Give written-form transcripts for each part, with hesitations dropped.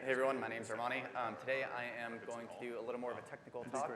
Hey everyone, my name is Armani. Today I am going to do a little more of a technical talk.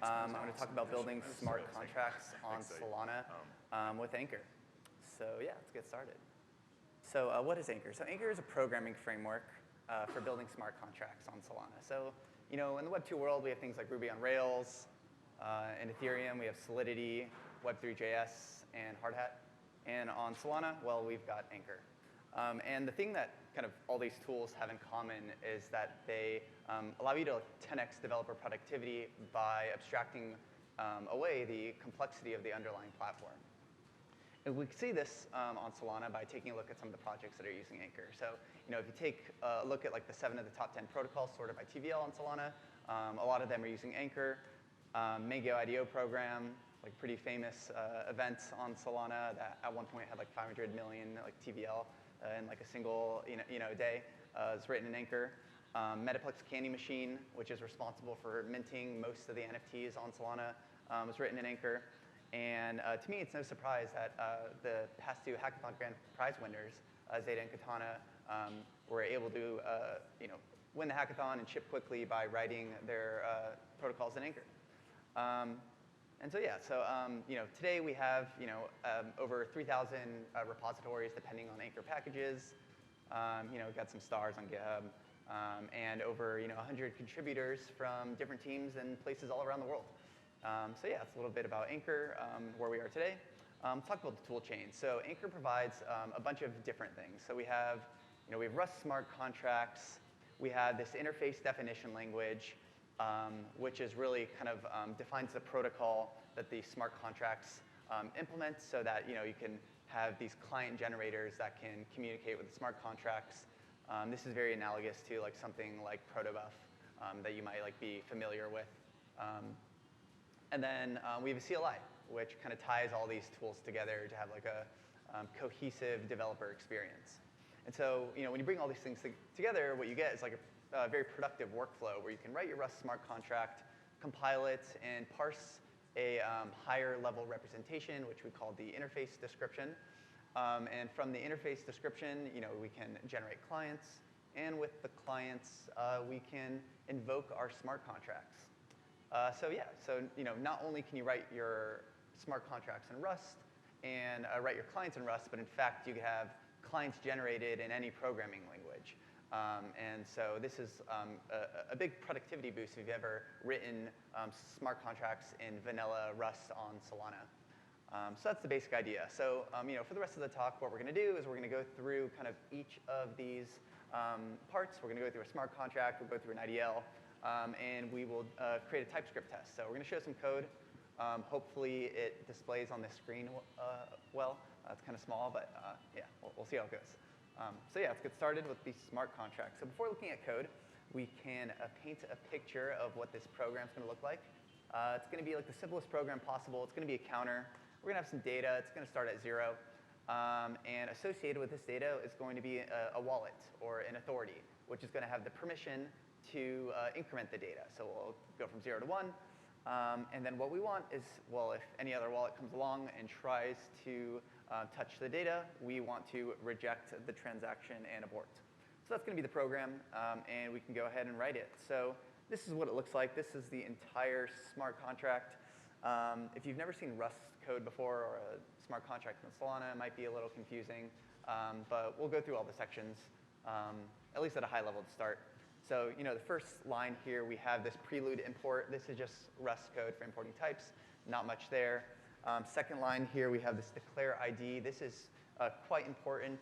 I'm going to talk about building smart contracts on Solana with Anchor. So yeah, let's get started. So what is Anchor? So Anchor is a programming framework for building smart contracts on Solana. So in the Web 2 world, we have things like Ruby on Rails, and Ethereum, we have Solidity, Web3.js, and Hardhat. And on Solana, well, we've got Anchor. And the thing that kind of all these tools have in common is that they allow you to 10x developer productivity by abstracting away the complexity of the underlying platform. And we can see this on Solana by taking a look at some of the projects that are using Anchor. So if you take a look at like the 7 of the top 10 protocols sorted by TVL on Solana, a lot of them are using Anchor. Mango IDO program, like pretty famous event on Solana that at one point had like 500 million like TVL. In like a single day. It's written in Anchor. Metaplex Candy Machine, which is responsible for minting most of the NFTs on Solana, was written in Anchor. And to me, it's no surprise that the past 2 hackathon grand prize winners, Zeta and Katana, were able to win the hackathon and ship quickly by writing their protocols in Anchor. And so yeah, today we have over 3,000 repositories depending on Anchor packages. We've got some stars on GitHub, and over 100 contributors from different teams and places all around the world. So yeah, it's a little bit about Anchor, where we are today. Let's talk about the tool chain. So Anchor provides a bunch of different things. So we have Rust smart contracts. We have this interface definition language. Which is really kind of defines the protocol that the smart contracts implement so that you can have these client generators that can communicate with the smart contracts. This is very analogous to like something like protobuf that you might be familiar with. And then we have a CLI, which kind of ties all these tools together to have like a cohesive developer experience. And so when you bring all these things together, what you get is like a very productive workflow where you can write your Rust smart contract, compile it, and parse a higher level representation, which we call the interface description. And from the interface description, we can generate clients. And with the clients, we can invoke our smart contracts. So not only can you write your smart contracts in Rust and write your clients in Rust, but in fact, you have clients generated in any programming language. And so this is a big productivity boost if you've ever written smart contracts in vanilla Rust on Solana. So that's the basic idea. So for the rest of the talk, what we're going to do is we're going to go through kind of each of these parts. We're going to go through a smart contract. We'll go through an IDL. And we will create a TypeScript test. So we're going to show some code. Hopefully, it displays on the screen well. It's kind of small, but yeah, we'll see how it goes. So yeah, let's get started with the smart contract. So before looking at code, we can paint a picture of what this program's going to look like. It's going to be like the simplest program possible. It's going to be a counter. We're going to have some data. It's going to start at 0. And associated with this data is going to be a wallet or an authority, which is going to have the permission to increment the data. So we'll go from 0 to 1. And then what we want is, well, if any other wallet comes along and tries to touch the data, we want to reject the transaction and abort. So that's going to be the program, and we can go ahead and write it. So this is what it looks like. This is the entire smart contract. If you've never seen Rust code before or a smart contract in Solana, it might be a little confusing. But we'll go through all the sections, at least at a high level to start. So the first line here, we have this prelude import. This is just Rust code for importing types. Not much there. Second line here, we have this declare ID. This is a quite important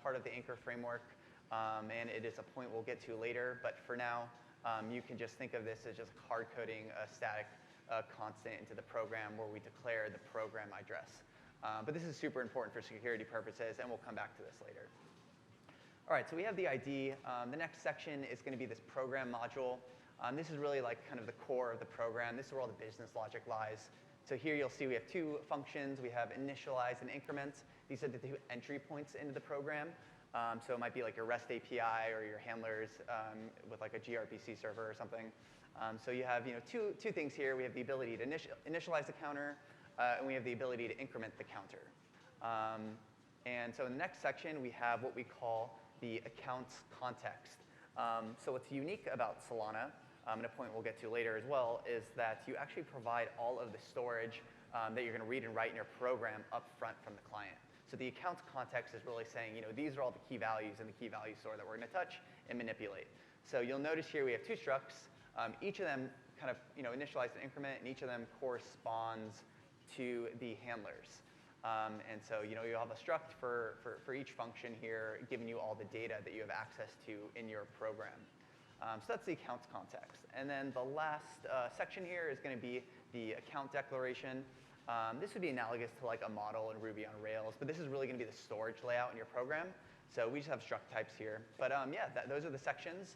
part of the Anchor framework, and it is a point we'll get to later. But for now, you can just think of this as just hard coding a static constant into the program where we declare the program address. But this is super important for security purposes, and we'll come back to this later. All right, so we have the ID. The next section is going to be this program module. This is really like kind of the core of the program. This is where all the business logic lies. So here you'll see we have 2 functions. We have initialize and increment. These are the 2 entry points into the program. So it might be like your REST API or your handlers with like a gRPC server or something. So you have two things here. We have the ability to initialize the counter, and we have the ability to increment the counter. And so in the next section, we have what we call the accounts context. So what's unique about Solana, and a point we'll get to later as well, is that you actually provide all of the storage that you're going to read and write in your program up front from the client. So the accounts context is really saying, these are all the key values in the key value store that we're going to touch and manipulate. So you'll notice here we have two structs. Each of them kind of initialize an increment, and each of them corresponds to the handlers. And so you'll have a struct for each function here, giving you all the data that you have access to in your program. So that's the accounts context. And then the last section here is going to be the account declaration. This would be analogous to like a model in Ruby on Rails, but this is really going to be the storage layout in your program. So we just have struct types here. But yeah, those are the sections.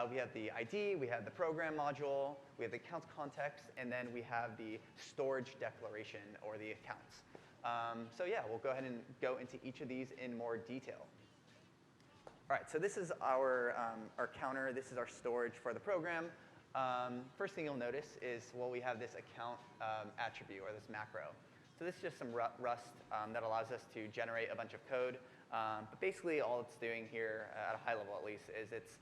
We have the ID, we have the program module, we have the accounts context, and then we have the storage declaration, or the accounts. So yeah, we'll go ahead and go into each of these in more detail. All right, so this is our counter. This is our storage for the program. First thing you'll notice is, well, we have this account attribute, or this macro. So this is just some Rust that allows us to generate a bunch of code. But basically, all it's doing here, at a high level at least, is it's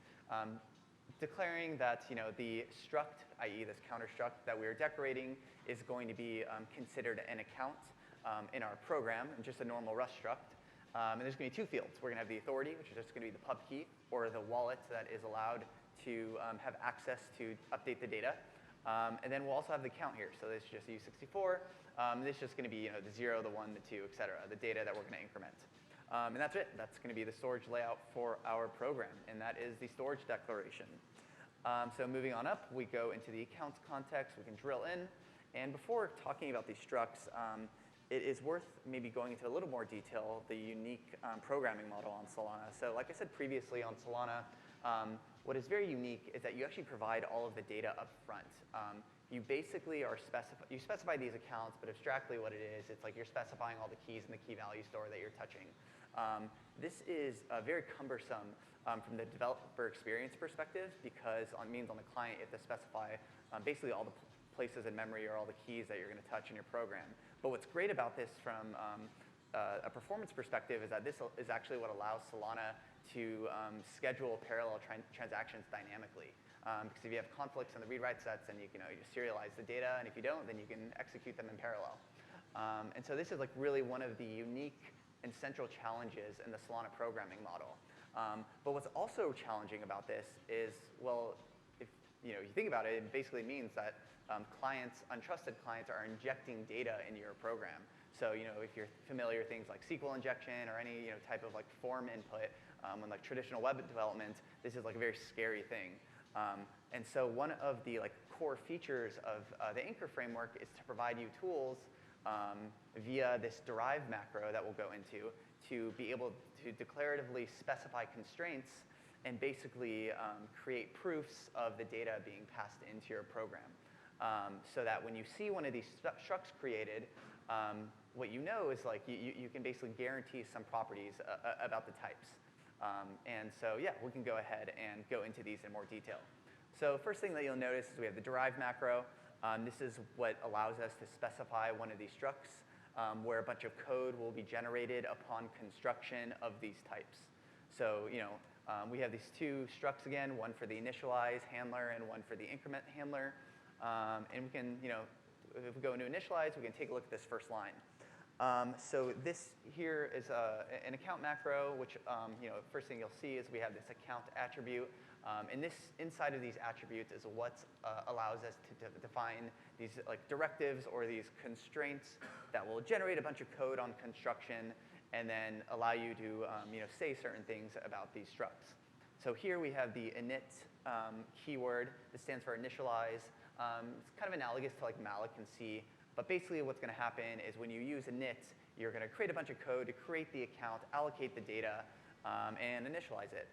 declaring that the struct, i.e. this counter struct that we're decorating, is going to be considered an account in our program, and just a normal Rust struct. And there's going to be two fields. We're going to have the authority, which is just going to be the pub key, or the wallet that is allowed to have access to update the data. And then we'll also have the count here. So this is just U64. This is just going to be the 0, the 1, the 2, et cetera, the data that we're going to increment. And that's it. That's going to be the storage layout for our program, and that is the storage declaration. So moving on up, we go into the accounts context. We can drill in. And before talking about these structs, it is worth maybe going into a little more detail the unique programming model on Solana. So like I said previously on Solana, what is very unique is that you actually provide all of the data up front. You basically you specify these accounts, but abstractly what it is, it's like you're specifying all the keys in the key value store that you're touching. This is very cumbersome from the developer experience perspective, because it means on the client you have to specify basically all the places in memory, or all the keys that you're going to touch in your program. But what's great about this from a performance perspective is that this is actually what allows Solana to schedule parallel transactions dynamically. Because if you have conflicts in the read-write sets, then you just serialize the data, and if you don't, then you can execute them in parallel. And so this is like really one of the unique and central challenges in the Solana programming model. But what's also challenging about this is, well, if you think about it, it basically means that untrusted clients are injecting data into your program. So if you're familiar with things like SQL injection or any type of like form input, in like traditional web development, this is like a very scary thing. And so one of the core features of the Anchor framework is to provide you tools via this derive macro that we'll go into, to be able to declaratively specify constraints and basically create proofs of the data being passed into your program. So that when you see one of these structs created, what you know is you can basically guarantee some properties about the types. And so yeah, we can go ahead and go into these in more detail. So first thing that you'll notice is we have the derive macro. This is what allows us to specify one of these structs, where a bunch of code will be generated upon construction of these types. So we have these two structs again, one for the initialize handler and one for the increment handler. And we can, if we go into initialize, we can take a look at this first line. So this here is an account macro, which first thing you'll see is we have this account attribute. And this inside of these attributes is what allows us to define these directives, or these constraints that will generate a bunch of code on construction, and then allow you to say certain things about these structs. So here we have the init keyword. This stands for initialize. It's kind of analogous to malloc and C, but basically what's going to happen is when you use init, you're going to create a bunch of code to create the account, allocate the data, and initialize it.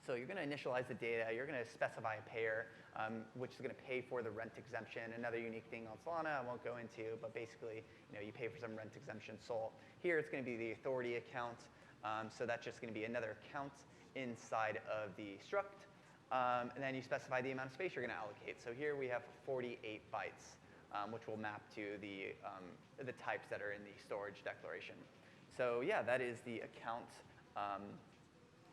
So you're going to initialize the data. You're going to specify a payer, which is going to pay for the rent exemption. Another unique thing on Solana I won't go into, but basically you pay for some rent exemption SOL. Here it's going to be the authority account. So that's just going to be another account inside of the struct. And then you specify the amount of space you're going to allocate. So here we have 48 bytes, which will map to the types that are in the storage declaration. So yeah, that is the account.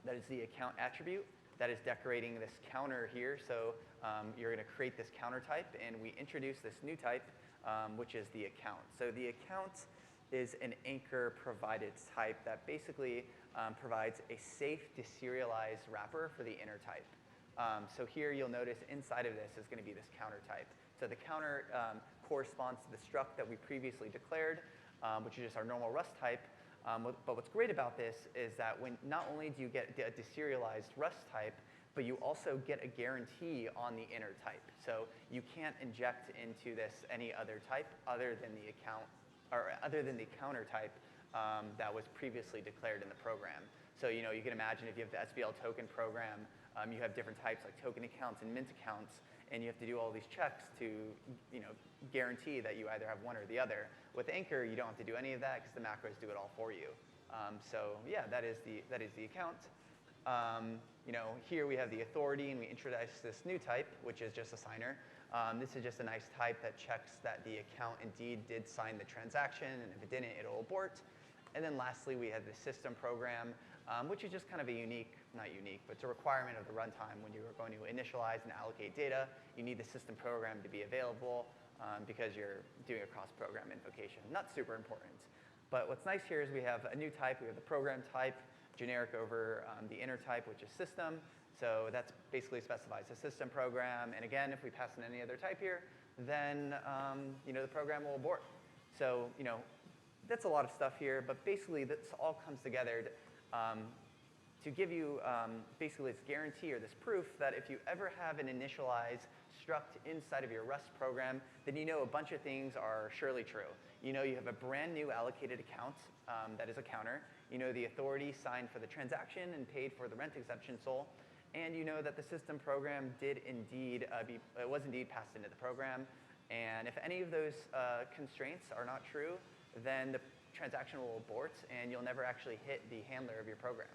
That is the account attribute. that is decorating this counter here. So you're going to create this counter type, and we introduce this new type, which is the account. So the account is an anchor provided type that basically provides a safe deserialized wrapper for the inner type. So here you'll notice inside of this is going to be this counter type. So the counter corresponds to the struct that we previously declared, which is just our normal Rust type. But what's great about this is that when not only do you get a deserialized Rust type, but you also get a guarantee on the inner type. So you can't inject into this any other type other than the account, or other than the counter type that was previously declared in the program. So you can imagine if you have the SBL token program, you have different types like token accounts and mint accounts, and you have to do all these checks to guarantee that you either have one or the other. With Anchor, you don't have to do any of that because the macros do it all for you. So yeah, that is the account. Here we have the authority, and we introduce this new type, which is just a signer. This is just a nice type that checks that the account indeed did sign the transaction, and if it didn't, it'll abort. And then lastly, we have the system program, which is just kind of a not unique, but it's a requirement of the runtime. When you are going to initialize and allocate data, you need the system program to be available because you're doing a cross-program invocation. Not super important. But what's nice here is we have a new type. We have the program type, generic over the inner type, which is system. So that's basically specifies the system program. And again, if we pass in any other type here, then the program will abort. So that's a lot of stuff here, but basically this all comes together to give you basically this guarantee or this proof that if you ever have an initialized struct inside of your Rust program, then a bunch of things are surely true. You have a brand new allocated account that is a counter. The authority signed for the transaction and paid for the rent exemption sold. And that the system program was indeed passed into the program. And if any of those constraints are not true, then the transaction will abort, and you'll never actually hit the handler of your program.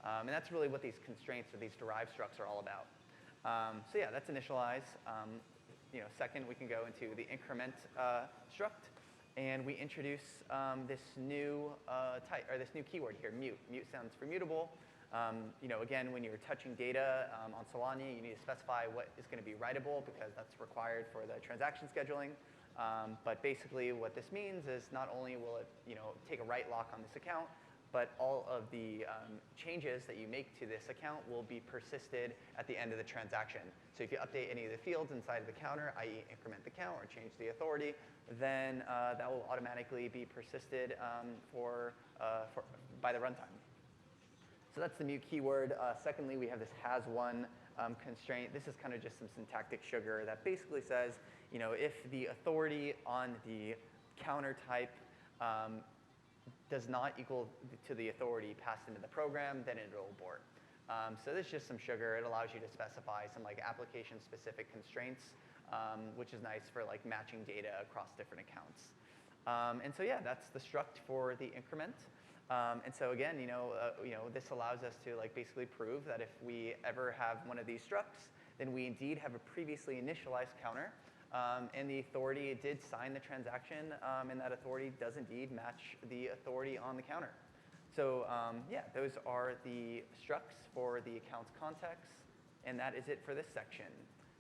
And that's really what these constraints or these derived structs are all about. So yeah, that's initialize. Second, we can go into the increment struct, and we introduce this new type, or this new keyword here, mute. Mute stands for mutable. Again, when you're touching data on Solana, you need to specify what is going to be writable because that's required for the transaction scheduling. But basically what this means is not only will it take a write lock on this account, but all of the changes that you make to this account will be persisted at the end of the transaction. So if you update any of the fields inside of the counter, i.e. increment the count or change the authority, then that will automatically be persisted by the runtime. So that's the mute keyword. Secondly, we have this has one constraint. This is kind of just some syntactic sugar that basically says, if the authority on the counter type does not equal to the authority passed into the program, then it'll abort. So this is just some sugar. It allows you to specify some application-specific constraints, which is nice for matching data across different accounts. And so yeah, that's the struct for the increment. And so again, this allows us to basically prove that if we ever have one of these structs, then we indeed have a previously initialized counter, and the authority did sign the transaction, and that authority does indeed match the authority on the counter. So yeah, those are the structs for the account's context, and that is it for this section.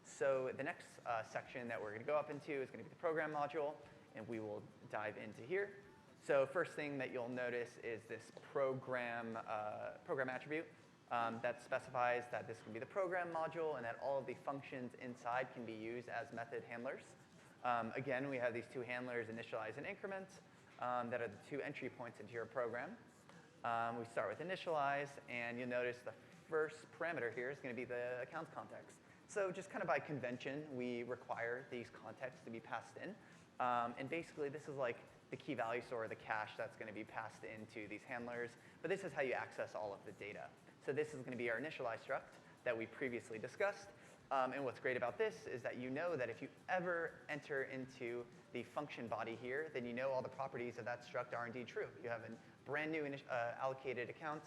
So the next section that we're going to go up into is going to be the program module, and we will dive into here. So first thing that you'll notice is this program attribute that specifies that this can be the program module and that all of the functions inside can be used as method handlers. Again, we have these two handlers, initialize and increment, that are the two entry points into your program. We start with initialize, and you'll notice the first parameter here is going to be the account's context. So just kind of by convention, we require these contexts to be passed in. And basically, this is the key value store, the cache that's going to be passed into these handlers. But this is how you access all of the data. So this is going to be our initialize struct that we previously discussed. And what's great about this is that that if you ever enter into the function body here, then all the properties of that struct are indeed true. You have a brand new allocated account.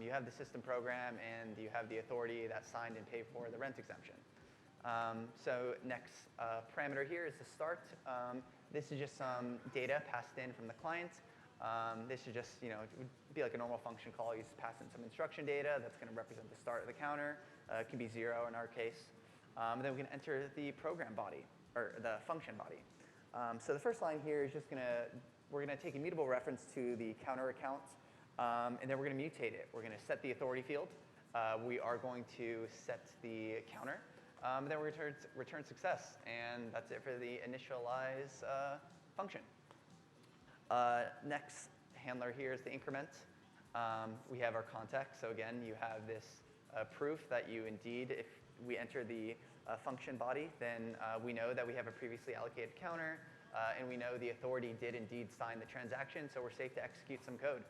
You have the system program, and you have the authority that signed and paid for the rent exemption. So next parameter here is the start. This is just some data passed in from the client. This should just, it would be like a normal function call. You just pass in some instruction data that's going to represent the start of the counter. It can be 0 in our case. Then we can enter the program body, or the function body. So the first line here is just we're going to take immutable reference to the counter account, and then we're going to mutate it. We're going to set the authority field. We are going to set the counter. And then we return success, and that's it for the initialize function. Next handler here is the increment. We have our context. So again, you have this proof that you indeed, if we enter the function body, then we know that we have a previously allocated counter, and we know the authority did indeed sign the transaction, so we're safe to execute some code.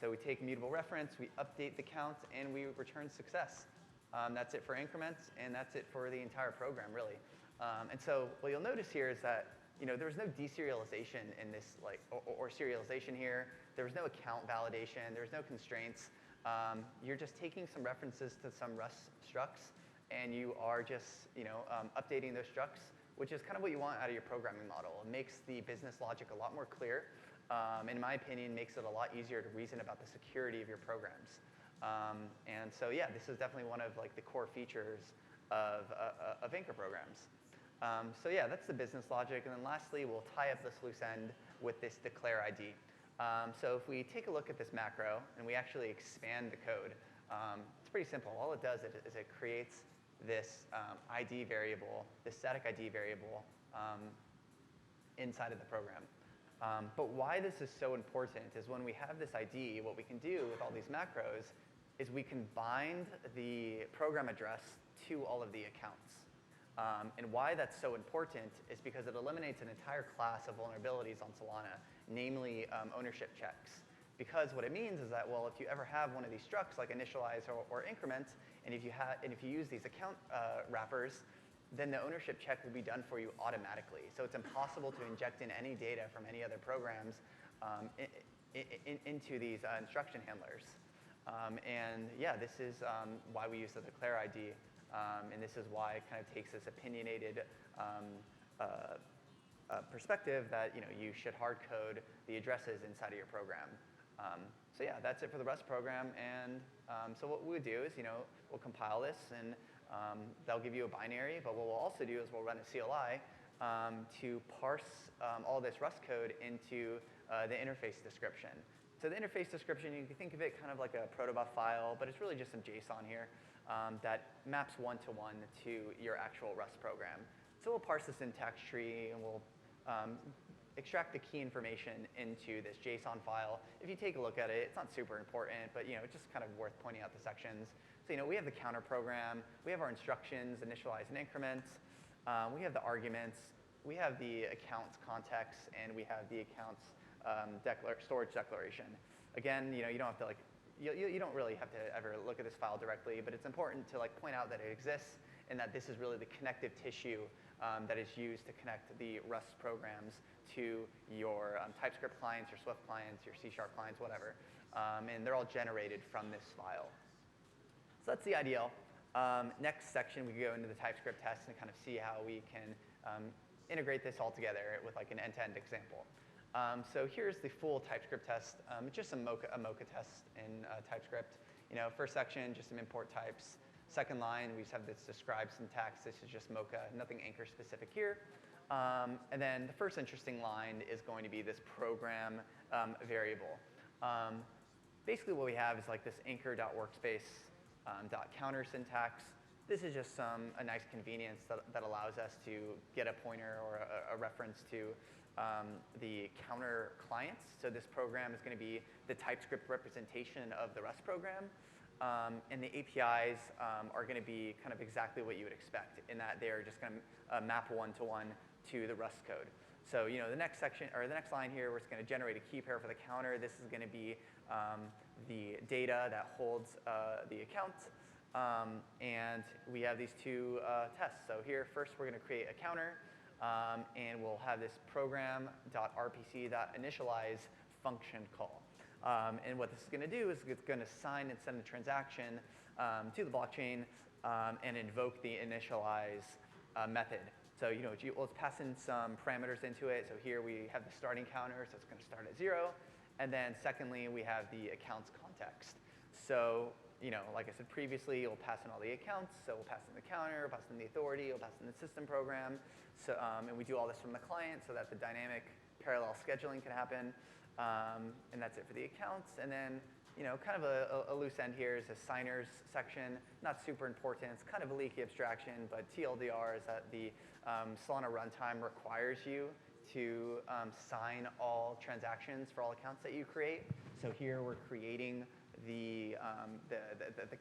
So we take immutable reference, we update the count, and we return success. That's it for increments, and that's it for the entire program, really. And so what you'll notice here is that there was no deserialization in this, or serialization here. There was no account validation. There was no constraints. You're just taking some references to some Rust structs, and you are just updating those structs, which is kind of what you want out of your programming model. It makes the business logic a lot more clear. In my opinion, makes it a lot easier to reason about the security of your programs. And so yeah, this is definitely one of the core features of Anchor programs. So yeah, that's the business logic. And then lastly, we'll tie up this loose end with this declare ID. So if we take a look at this macro and we actually expand the code, it's pretty simple. All it does is it creates this ID variable, this static ID variable inside of the program. But why this is so important is when we have this ID, what we can do with all these macros is we can bind the program address to all of the accounts. And why that's so important is because it eliminates an entire class of vulnerabilities on Solana, namely ownership checks. Because what it means is that, well, if you ever have one of these structs like initialize or increment, and if you use these account wrappers, then the ownership check will be done for you automatically. So it's impossible to inject in any data from any other programs into these instruction handlers. And yeah, this is why we use the declare ID. And this is why it kind of takes this opinionated perspective that you should hard code the addresses inside of your program. So yeah, that's it for the Rust program. And so what we would do is we'll compile this, and they'll give you a binary. But what we'll also do is we'll run a CLI to parse all this Rust code into the interface description. So the interface description, you can think of it kind of like a protobuf file, but it's really just some JSON here that maps one-to-one to your actual Rust program. So we'll parse the syntax tree, and we'll extract the key information into this JSON file. If you take a look at it, it's not super important, but it's just kind of worth pointing out the sections. So we have the counter program, we have our instructions, initialize and increment, we have the arguments, we have the accounts context, and we have the accounts storage declaration. Again, you don't have to you don't really have to ever look at this file directly, but it's important to point out that it exists and that this is really the connective tissue that is used to connect the Rust programs to your TypeScript clients, your Swift clients, your C# clients, whatever. And they're all generated from this file. So that's the IDL. Next section, we go into the TypeScript test and kind of see how we can integrate this all together with an end-to-end example. So here's the full TypeScript test. It's just a Mocha test in TypeScript. First section, just some import types. Second line, we just have this describe syntax. This is just Mocha, nothing Anchor specific here. And then the first interesting line is going to be this program variable. Basically what we have is this anchor.workspace.counter syntax. This is just a nice convenience that allows us to get a pointer or a reference to the counter clients. So this program is going to be the TypeScript representation of the Rust program. And the APIs are going to be kind of exactly what you would expect in that they're just going to map one-to-one to the Rust code. So the next section, or the next line here, we're just going to generate a key pair for the counter. This is going to be the data that holds the account. And we have these two tests. So here, first, we're going to create a counter. And we'll have this program.rpc.initialize function call. And what this is going to do is it's going to sign and send a transaction to the blockchain and invoke the initialize method. So let's pass in some parameters into it. So here we have the starting counter, so it's going to start at 0. And then secondly, we have the accounts context. So, like I said previously, we'll pass in all the accounts. So we'll pass in the counter, we'll pass in the authority, we'll pass in the system program. So, and we do all this from the client so that the dynamic parallel scheduling can happen. And that's it for the accounts. And then, kind of a loose end here is a signers section. Not super important. It's kind of a leaky abstraction, but TLDR is that the Solana runtime requires you to sign all transactions for all accounts that you create. So here we're creating the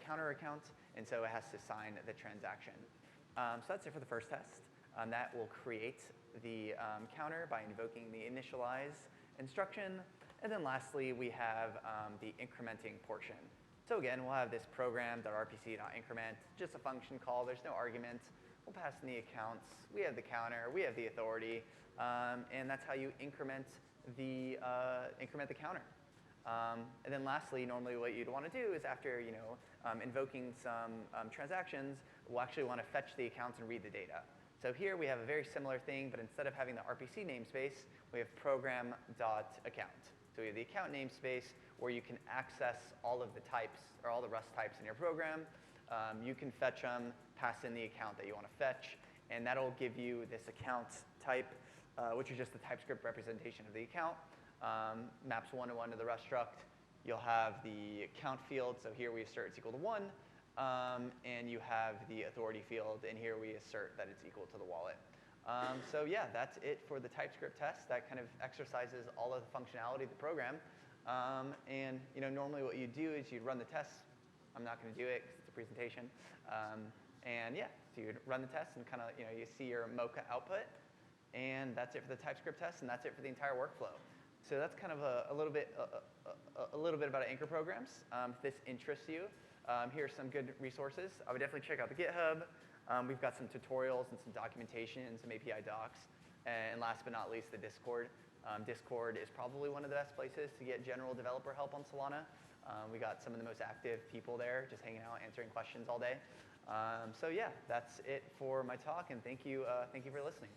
counter account, and so it has to sign the transaction. So that's it for the first test. That will create the counter by invoking the initialize instruction. And then lastly, we have the incrementing portion. So again, we'll have this program.rpc.increment, just a function call. There's no argument. We'll pass in the accounts. We have the counter. We have the authority. And that's how you increment the counter. And then lastly, normally what you'd want to do is after invoking some transactions, we'll actually want to fetch the accounts and read the data. So here we have a very similar thing, but instead of having the RPC namespace, we have program.account. So we have the account namespace where you can access all of the types or all the Rust types in your program. You can fetch them, pass in the account that you want to fetch, and that'll give you this account type, which is just the TypeScript representation of the account. Maps one-to-one to the Rust struct. You'll have the account field, so here we assert it's equal to 1. And you have the authority field, and here we assert that it's equal to the wallet. So yeah, that's it for the TypeScript test. That kind of exercises all of the functionality of the program. And normally what you do is you'd run the tests. I'm not going to do it because it's a presentation. And yeah, so you'd run the test and kind of you see your Mocha output. And that's it for the TypeScript test, and that's it for the entire workflow. So that's kind of a little bit about Anchor programs. If this interests you, here's some good resources. I would definitely check out the GitHub. We've got some tutorials and some documentation and some API docs. And last but not least, the Discord. Discord is probably one of the best places to get general developer help on Solana. We got some of the most active people there just hanging out, answering questions all day. So yeah, that's it for my talk, and thank you for listening.